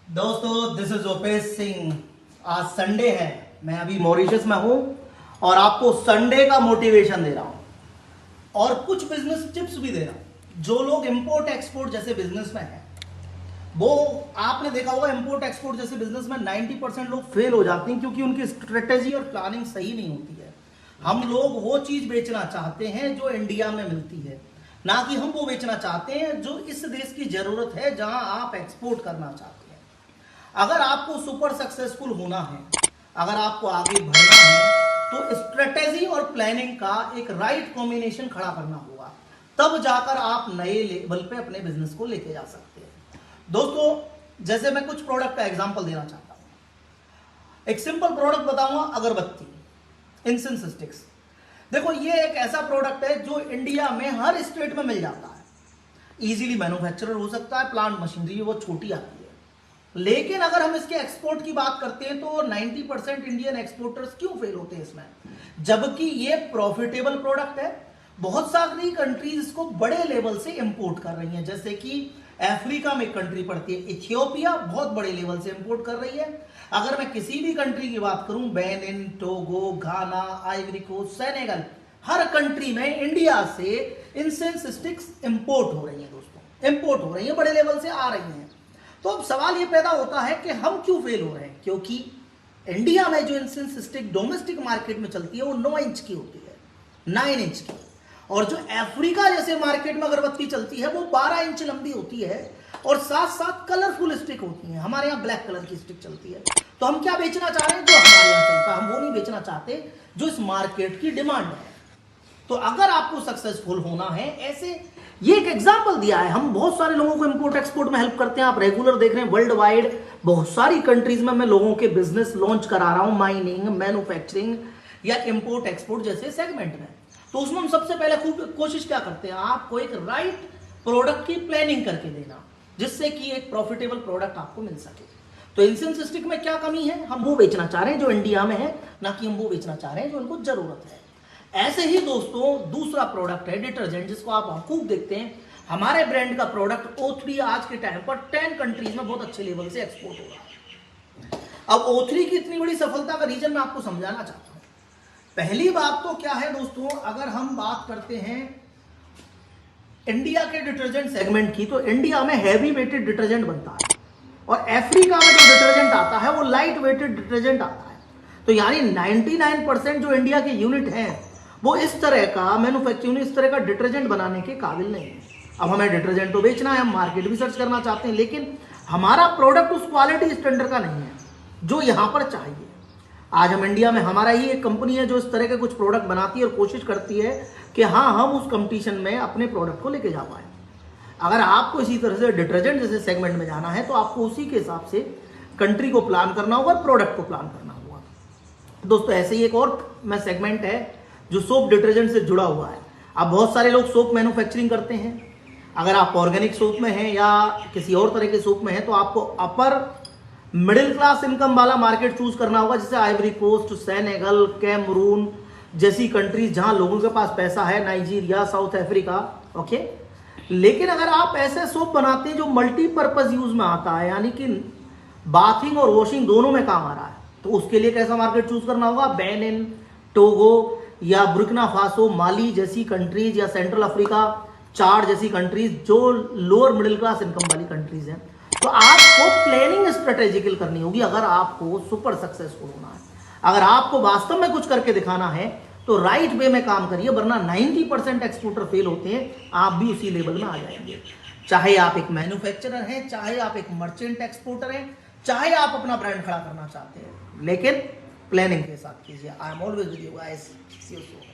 दोस्तों, this is ओपेश Singh. आज Sunday है, मैं अभी मॉरिशस में हूं और आपको संडे का मोटिवेशन दे रहा हूं और कुछ बिजनेस टिप्स भी दे रहा हूं। जो लोग इंपोर्ट एक्सपोर्ट जैसे बिजनेस में हैं, वो आपने देखा होगा इंपोर्ट एक्सपोर्ट जैसे बिजनेस में 90% लोग फेल हो जाते हैं क्योंकि उनकी स्ट्रेटेजी और प्लानिंग सही नहीं होती है। हम लोग वो चीज बेचना चाहते हैं जो इंडिया में मिलती है, ना कि हम वो बेचना चाहते हैं जो इस देश की जरूरत है जहां आप एक्सपोर्ट करना चाहते हैं। अगर आपको सुपर सक्सेसफुल होना है, अगर आपको आगे बढ़ना है, तो स्ट्रेटेजी और प्लानिंग का एक राइट कॉम्बिनेशन खड़ा करना होगा, तब जाकर आप नए लेवल पे अपने बिजनेस को लेके जा सकते हैं। दोस्तों, जैसे मैं कुछ प्रोडक्ट का एग्जांपल देना चाहता हूं। एक सिंपल प्रोडक्ट बताऊंगा, अगरबत्ती, इंसेंस स्टिक्स। देखो, ये एक ऐसा प्रोडक्ट है जो इंडिया में हर स्टेट में मिल जाता है। इजीली मैन्युफैक्चरर हो सकता है, प्लांट मशीनरी वो छोटी आती है। लेकिन अगर हम इसके एक्सपोर्ट की बात करते हैं तो 90% इंडियन एक्सपोर्टर्स क्यों फेल होते हैं इसमें, जबकि ये प्रॉफिटेबल प्रोडक्ट है। बहुत सारी कंट्रीज इसको बड़े लेवल से इंपोर्ट कर रही हैं, जैसे कि अफ्रीका में एक कंट्री पड़ती है इथियोपिया, बहुत बड़े लेवल से इंपोर्ट कर रही है। अगर मैं किसी भी कंट्री की बात करूं, बेनिन, टोगो, घाना, आइवरी कोस्ट, सेनेगल, हर कंट्री में इंडिया से इंसेंस स्टिक्स इंपोर्ट हो रही है। दोस्तों, इंपोर्ट हो रही है, बड़े लेवल से आ रही हैं। तो अब सवाल ये पैदा होता है कि हम क्यों फेल हो रहे हैं, क्योंकि इंडिया में जो इंसेंस स्टिक डोमेस्टिक मार्केट में चलती है वो 9 इंच की होती है, 9 इंच की, और जो अफ्रीका जैसे मार्केट में अगरबत्ती चलती है वो 12 इंच लंबी होती है और साथ साथ कलरफुल स्टिक होती है। हमारे यहाँ ब्लैक कलर की स्टिक चलती है। तो हम क्या बेचना चाह रहे हैं, जो हमारे यहाँ चलता है, हम वो नहीं बेचना चाहते जो इस मार्केट की डिमांड है। तो अगर आपको सक्सेसफुल होना है, ऐसे ये एक एग्जांपल दिया है। हम बहुत सारे लोगों को इंपोर्ट एक्सपोर्ट में हेल्प करते हैं। आप रेगुलर देख रहे हैं, वर्ल्ड वाइड बहुत सारी कंट्रीज में मैं लोगों के बिजनेस लॉन्च करा रहा हूं, माइनिंग, मैन्युफैक्चरिंग या इंपोर्ट एक्सपोर्ट जैसे सेगमेंट में। तो उसमें हम सबसे पहले खूब कोशिश क्या करते हैं, आपको एक राइट प्रोडक्ट की प्लानिंग करके देना, जिससे कि एक प्रॉफिटेबल प्रोडक्ट आपको मिल सके। तो इंसेंस स्टिक में क्या कमी है, हम वो बेचना चाह रहे हैं जो इंडिया में है, ना कि हम वो बेचना चाह रहे हैं जो उनको जरूरत है। ऐसे ही दोस्तों, दूसरा प्रोडक्ट है डिटर्जेंट, जिसको आप खूब देखते हैं। हमारे ब्रांड का प्रोडक्ट O3 आज के टाइम पर 10 कंट्रीज में बहुत अच्छे लेवल से एक्सपोर्ट हो रहा है। अब O3 की इतनी बड़ी सफलता का रीजन मैं आपको समझाना चाहता हूं। पहली बात तो क्या है दोस्तों, अगर हम बात करते हैं इंडिया के डिटर्जेंट सेगमेंट की, तो इंडिया में हैवी वेटेड डिटर्जेंट बनता है और अफ्रीका में जो डिटर्जेंट आता है वो लाइट वेटेड डिटर्जेंट आता है। तो यानी 99% जो इंडिया के यूनिट हैं वो इस तरह का मैन्युफैक्चरिंग, इस तरह का डिटर्जेंट बनाने के काबिल नहीं है। अब हमें डिटर्जेंट तो बेचना है, हम मार्केट भी सर्च करना चाहते हैं, लेकिन हमारा प्रोडक्ट उस क्वालिटी स्टैंडर्ड का नहीं है जो यहाँ पर चाहिए। आज हम इंडिया में, हमारा ही एक कंपनी है जो इस तरह के कुछ प्रोडक्ट बनाती है और कोशिश करती है कि हाँ, हम उस कंपटीशन में अपने प्रोडक्ट को लेके जा पाए। अगर आपको इसी तरह से डिटर्जेंट जैसे सेगमेंट में जाना है तो आपको उसी के हिसाब से कंट्री को प्लान करना होगा, प्रोडक्ट को प्लान करना होगा। दोस्तों, ऐसे ही एक और मैं सेगमेंट है जो सोप डिटर्जेंट से जुड़ा हुआ है। अब बहुत सारे लोग सोप मैन्युफैक्चरिंग करते हैं। अगर आप ऑर्गेनिक सोप में हैं या किसी और तरह के सोप में हैं, तो आपको अपर मिडिल क्लास इनकम वाला मार्केट चूज करना होगा, जैसे आइवरी कोस्ट, सेनेगल, कैमरून जैसी कंट्रीज जहां लोगों के पास पैसा है, नाइजीरिया, साउथ अफ्रीका, ओके। लेकिन अगर आप ऐसे सोप बनाते हैं जो मल्टीपर्पज यूज में आता है, यानी कि बाथिंग और वॉशिंग दोनों में काम आ रहा है, तो उसके लिए कैसा मार्केट चूज करना होगा, बेनिन, टोगो या बुर्किना फासो, माली जैसी कंट्रीज, या सेंट्रल अफ्रीका, चाड जैसी कंट्रीज जो लोअर मिडिल क्लास इनकम वाली कंट्रीज हैं। तो आपको प्लानिंग स्ट्रेटेजिकल करनी होगी अगर आपको सुपर सक्सेसफुल होना है। अगर आपको वास्तव में कुछ करके दिखाना है तो राइट वे में काम करिए, वरना 90% एक्सपोर्टर फेल होते हैं। आप भी उसी लेवल में आ जाएंगे, चाहे आप एक मैन्युफैक्चरर हैं, चाहे आप एक मर्चेंट एक्सपोर्टर हैं, चाहे आप अपना ब्रांड खड़ा करना चाहते हैं, लेकिन प्लानिंग के साथ कीजिए। I am always with you guys. See you soon.